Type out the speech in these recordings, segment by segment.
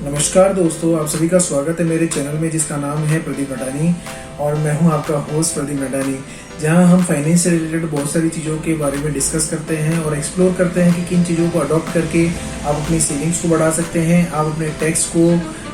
नमस्कार दोस्तों, आप सभी का स्वागत है मेरे चैनल में जिसका नाम है प्रदीप नडानी। और मैं हूं आपका होस्ट प्रदीप नडानी, जहां हम फाइनेंस से रिलेटेड बहुत सारी चीज़ों के बारे में डिस्कस करते हैं और एक्सप्लोर करते हैं कि किन चीज़ों को अडॉप्ट करके आप अपनी सेविंग्स को बढ़ा सकते हैं, आप अपने टैक्स को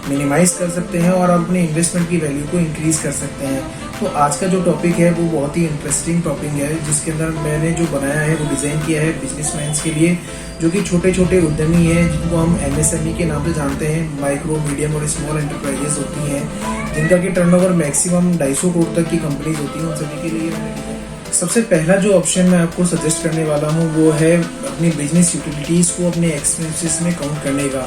मिनिमाइज कर सकते हैं और आप अपने इन्वेस्टमेंट की वैल्यू को इंक्रीज कर सकते हैं। तो आज का जो टॉपिक है वो बहुत ही इंटरेस्टिंग टॉपिक है, जिसके अंदर मैंने जो बनाया है वो डिज़ाइन किया है बिजनेसमैन के लिए, जो कि छोटे छोटे उद्यमी हैं, जिनको हम MSME के नाम से जानते हैं। माइक्रो, मीडियम और स्मॉल एंटरप्राइजेस होती हैं, जिनका कि टर्नओवर मैक्सिमम 250 करोड़ तक की कंपनीज होती हैं। उन सभी के लिए सबसे पहला जो ऑप्शन मैं आपको सजेस्ट करने वाला हूँ वो है अपनी बिजनेस यूटिलिटीज़ को अपने एक्सपेंसेस में काउंट करने का।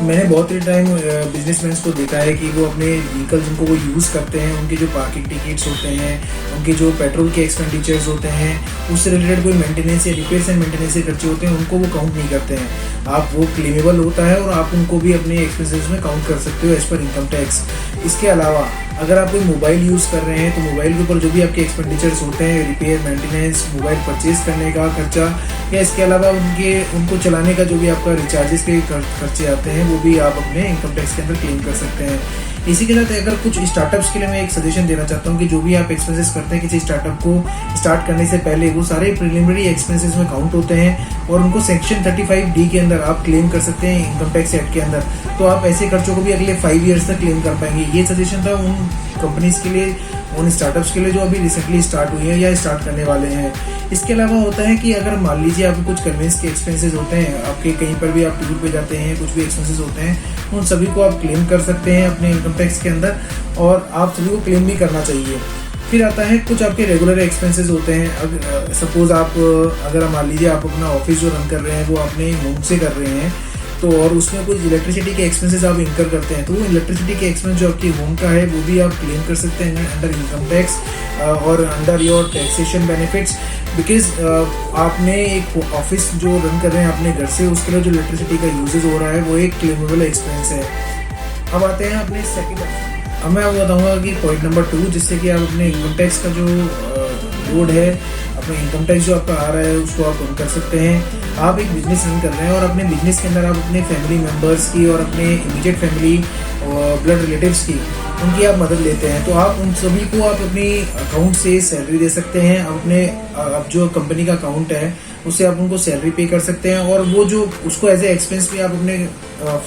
मैंने बहुत ही टाइम बिजनेसमैन को देखा है कि वो अपने व्हीकल जिनको वो यूज़ करते हैं, उनके जो पार्किंग टिकट्स होते हैं, उनके जो पेट्रोल के एक्सपेंडिचर्स होते हैं, उससे रिलेटेड कोई मेंटेनेंस या रिपेयर्स एंड मेंटेनेंस के खर्चे होते हैं, उनको वो काउंट नहीं करते हैं। आप वो क्लेमेबल होता है और आप उनको भी अपने एक्सपेंसेस में काउंट कर सकते हो एज पर इनकम टैक्स। इसके अलावा अगर आप कोई मोबाइल यूज़ कर रहे हैं तो मोबाइल के ऊपर जो भी आपके एक्सपेंडिचर्स होते हैं, रिपेयर, मेंटेनेंस, मोबाइल परचेज करने का खर्चा, या इसके अलावा उनको चलाने का जो भी आपका रिचार्जेस के खर्चे आते हैं, वो भी आप अपने इनकम टैक्स के अंदर क्लेम कर सकते हैं। इसी के साथ अगर कुछ स्टार्टअप्स के लिए मैं एक सजेशन देना चाहता हूँ कि जो भी आप एक्सपेंसेस करते हैं किसी स्टार्टअप को स्टार्ट करने से पहले, वो सारे प्रिलिमिनरी एक्सपेंसेस में काउंट होते हैं और उनको सेक्शन 35D के अंदर आप क्लेम कर सकते हैं इनकम टैक्स एक्ट के अंदर। तो आप ऐसे खर्चों को भी अगले 5 ईयर्स तक क्लेम कर पाएंगे। ये सजेशन था उन कंपनीज के लिए, उन स्टार्टअप्स के लिए जो अभी रिसेंटली स्टार्ट हुई है या स्टार्ट करने वाले हैं। इसके अलावा होता है कि अगर मान लीजिए आपके कुछ कन्वेंस के एक्सपेंसेस होते हैं, आपके कहीं पर भी आप टूर पे जाते हैं, कुछ भी एक्सपेंसेस होते हैं, उन सभी को आप क्लेम कर सकते हैं अपने इनकम टैक्स के अंदर, और आप सभी को क्लेम भी करना चाहिए। फिर आता है कुछ आपके रेगुलर एक्सपेंसेस होते हैं। अगर सपोज अगर मान लीजिए आप अपना ऑफिस जो रन कर रहे हैं वो अपने होम से कर रहे हैं, तो और उसमें कुछ इलेक्ट्रिसिटी के एक्सपेंसेस आप इंकर करते हैं, तो वो इलेक्ट्रिसिटी के एक्सपेंस जो आपकी होम का है वो भी आप क्लेम कर सकते हैं अंडर इनकम टैक्स और under your taxation benefits. Because आपने एक ऑफिस जो रन कर रहे हैं अपने घर से, उसके लिए जो इलेक्ट्रिसिटी का यूजेज हो रहा है वो एक क्लेमेबल एक्सपेंस है। अब आते हैं अपने सेकेंड ऑप्शन। अब मैं आपको बताऊंगा कि पॉइंट नंबर 2, जिससे कि आप अपने इनकम टैक्स का जो लोड है, अपने इनकम टैक्स जो आपका आ रहा है उसको आप कम कर सकते हैं। आप एक बिजनेस रन कर रहे हैं और अपने बिजनेस के अंदर आप अपने फैमिली मेम्बर्स की और अपने इमीडिएट फैमिली ब्लड रिलेटिव्स की उनकी आप मदद लेते हैं, तो आप उन सभी को आप अपनी अकाउंट से सैलरी दे सकते हैं। अब जो कंपनी का अकाउंट है उससे आप उनको सैलरी पे कर सकते हैं, और वो जो उसको एज ए एक्सपेंस भी आप अपने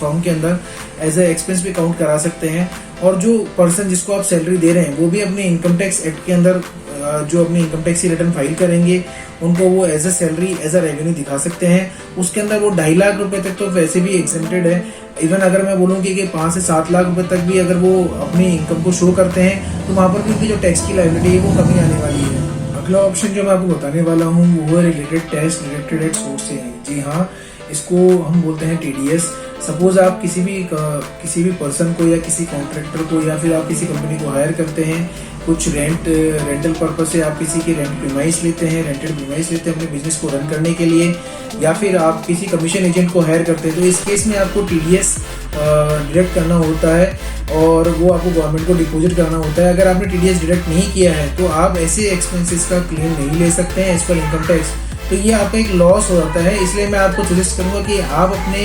फर्म के अंदर एज ए एक्सपेंस भी काउंट करा सकते हैं। और जो पर्सन जिसको आप सैलरी दे रहे हैं वो भी अपने इनकम टैक्स एक्ट के अंदर जो अपने इनकम टैक्स की रिटर्न फाइल करेंगे, उनको वो as a salary, as a revenue दिखा सकते हैं। उसके अंदर वो 2.5 लाख रुपए तक तो वैसे भी एग्जेम्प्टेड है। इवन अगर मैं बोलूँ कि 5 से 7 लाख रुपए तक भी अगर वो अपनी इनकम को शो करते हैं, तो वहाँ पर भी उनकी जो टैक्स की लायबिलिटी है वो कमी आने वाली है। अगला ऑप्शन जो मैं आपको बताने वाला हूँ वो है related tax related at source से है। जी हाँ, इसको हम बोलते हैं TDS। सपोज आप किसी भी पर्सन को या किसी कॉन्ट्रैक्टर को या फिर आप किसी कंपनी को हायर करते हैं, कुछ रेंटल पर्पज से आप किसी की रेंटेड प्रीमाइस लेते हैं अपने बिजनेस को रन करने के लिए, या फिर आप किसी कमीशन एजेंट को हायर करते हैं, तो इस केस में आपको TDS डिडक्ट करना होता है और वो आपको गवर्नमेंट को डिपॉजिट करना होता है। अगर आपने TDS डिडक्ट नहीं किया है तो आप ऐसे एक्सपेंसेस का क्लेम नहीं ले सकते हैं एज पर इनकम टैक्स, तो ये आपका एक लॉस हो जाता है। इसलिए मैं आपको सजेस्ट करूंगा कि आप अपने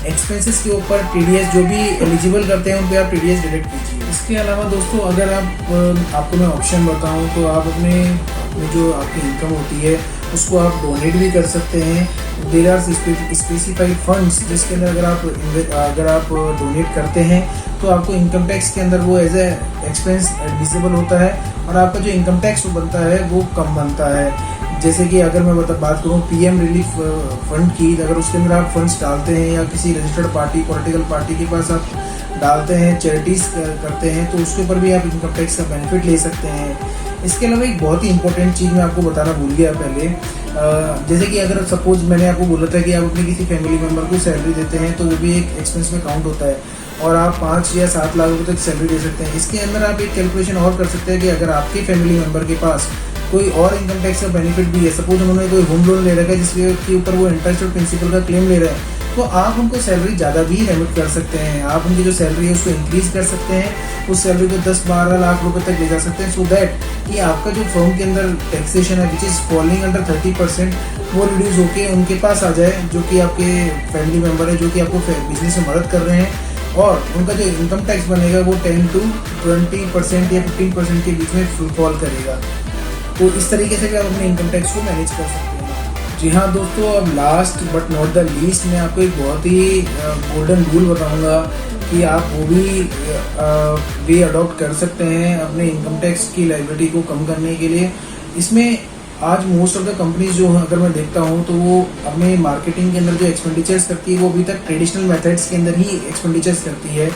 एक्सपेंसेस के ऊपर TDS जो भी एलिजिबल करते हैं उन पर आप TDS डिडक्ट कीजिए। इसके अलावा दोस्तों, अगर आपको मैं ऑप्शन बताऊं तो आप अपने जो आपकी इनकम होती है उसको आप डोनेट भी कर सकते हैं। देयर आर स्पेसिफाइड फंड्स जिसके अंदर अगर आप डोनेट करते हैं तो आपको इनकम टैक्स के अंदर वो एज ए एक्सपेंस एडमिसिबल होता है और आपका जो इनकम टैक्स बनता है वो कम बनता है। जैसे कि अगर मैं बात करूँ PM रिलीफ फंड की, अगर उसके अंदर आप फंड्स डालते हैं या किसी रजिस्टर्ड पार्टी, पॉलिटिकल पार्टी के पास आप डालते हैं, चैरिटीज करते हैं, तो उसके ऊपर भी आप इनकम टैक्स का बेनिफिट ले सकते हैं। इसके अलावा एक बहुत ही इंपॉर्टेंट चीज़ मैं आपको बताना भूल गया पहले, जैसे कि अगर सपोज मैंने आपको बोला था कि आप अपने किसी फैमिली मेम्बर को सैलरी देते हैं तो वो भी एक एक्सपेंस में काउंट होता है, और आप 5 या 7 लाख रुपए तक सैलरी दे सकते हैं। इसके अंदर आप एक कैलकुलेशन और कर सकते हैं कि अगर आपके फैमिली मेम्बर के पास कोई और इनकम टैक्स का बेनिफिट भी है, सपोज उन्होंने कोई होम लोन ले रखा है जिसके ऊपर वो इंटरेस्ट और प्रिंसिपल का क्लेम ले रहे हैं, तो आप उनको सैलरी ज़्यादा भी रेमिट कर सकते हैं। आप उनकी जो सैलरी है उसको इंक्रीज कर सकते हैं, उस सैलरी को 10-12 लाख रुपए तक ले जा सकते हैं, सो दैट कि आपका जो फर्म के अंदर टैक्सेशन है विच इज़ फॉलिंग अंडर 30% वो रिड्यूस होके उनके पास आ जाए, जो कि आपके फैमिली मेम्बर है, जो कि आपको बिजनेस में मदद कर रहे हैं। और उनका जो इनकम टैक्स बनेगा वो 10 to 20% या 15% के बीच में फॉल करेगा। तो इस तरीके से भी आप अपने इनकम टैक्स को मैनेज कर सकते हैं। जी हाँ दोस्तों, अब last but not the least मैं आपको एक बहुत ही गोल्डन रूल बताऊंगा कि आप वो भी अडॉप्ट कर सकते हैं अपने इनकम टैक्स की लायबिलिटी को कम करने के लिए। इसमें आज मोस्ट ऑफ द कंपनीज जो अगर मैं देखता हूँ तो वो अपने मार्केटिंग के अंदर जो एक्सपेंडिचर्स करती है वो अभी तक ट्रेडिशनल मेथड्स के अंदर ही एक्सपेंडिचर्स करती है।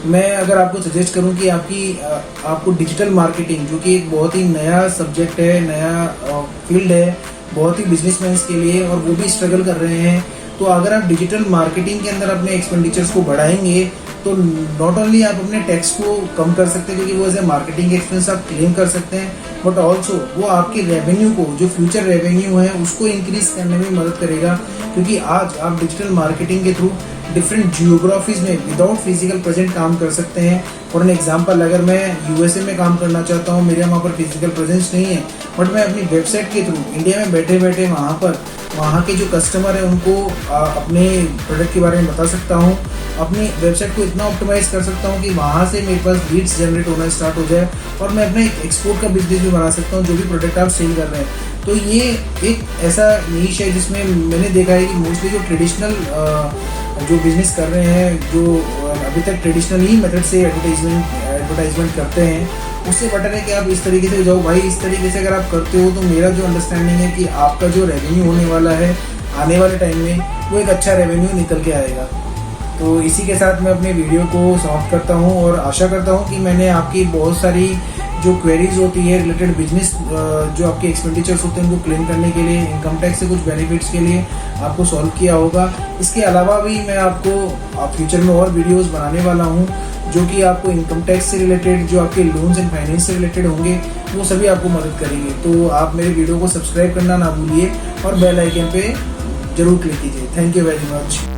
मैं अगर आपको सजेस्ट करूं कि आपको डिजिटल मार्केटिंग, जो कि एक बहुत ही नया सब्जेक्ट है, नया फील्ड है बहुत ही बिजनेसमैन के लिए, और वो भी स्ट्रगल कर रहे हैं, तो अगर आप डिजिटल मार्केटिंग के अंदर अपने एक्सपेंडिचर्स को बढ़ाएंगे तो नॉट ओनली आप अपने टैक्स को कम कर सकते हैं, क्योंकि वो एज ए मार्केटिंग एक्सपेंस आप क्लेम कर सकते हैं, बट ऑल्सो वो आपके रेवेन्यू को, जो फ्यूचर रेवेन्यू है उसको इंक्रीज करने में मदद करेगा। क्योंकि आज आप डिजिटल मार्केटिंग के थ्रू डिफरेंट जियोग्राफीज में विदाउट फिजिकल प्रेजेंट काम कर सकते हैं। फॉर एन एग्जांपल, अगर मैं यूएसए में काम करना चाहता हूँ, मेरे वहाँ पर फिजिकल प्रेजेंस नहीं है, बट मैं अपनी वेबसाइट के थ्रू इंडिया में बैठे बैठे वहाँ के जो कस्टमर है उनको अपने प्रोडक्ट के बारे में बता सकता हूँ, अपनी वेबसाइट को इतना ऑप्टिमाइज कर सकता हूँ कि वहाँ से मेरे पास लीड्स जनरेट होना स्टार्ट हो जाए, और मैं अपना एक एक्सपोर्ट का बिजनेस भी बना सकता हूँ जो भी प्रोडक्ट आप सेल कर रहे हैं। तो ये एक ऐसा नीश है जिसमें मैंने देखा है कि मोस्टली जो ट्रेडिशनल जो बिजनेस कर रहे हैं, जो अभी तक ट्रेडिशनल ही मेथड से एडवर्टाइजमेंट करते हैं, उससे बेटर है कि आप इस तरीके से जाओ भाई। इस तरीके से अगर आप करते हो तो मेरा जो अंडरस्टैंडिंग है कि आपका जो रेवेन्यू होने वाला है आने वाले टाइम में, वो एक अच्छा रेवेन्यू निकल के आएगा। तो इसी के साथ मैं अपने वीडियो को समाप्त करता हूँ और आशा करता हूँ कि मैंने आपकी बहुत सारी जो क्वेरीज होती है रिलेटेड बिजनेस, जो आपके एक्सपेंडिचर्स होते हैं उनको क्लेम करने के लिए, इनकम टैक्स से कुछ बेनिफिट्स के लिए आपको सॉल्व किया होगा। इसके अलावा भी मैं आपको फ्यूचर में और वीडियोस बनाने वाला हूँ जो कि आपको इनकम टैक्स से रिलेटेड, जो आपके लोन्स एंड फाइनेंस से रिलेटेड होंगे, वो सभी आपको मदद करेंगे। तो आप मेरे वीडियो को सब्सक्राइब करना ना भूलिए और बेल आइकन पे जरूर क्लिक कीजिए। Thank you very much.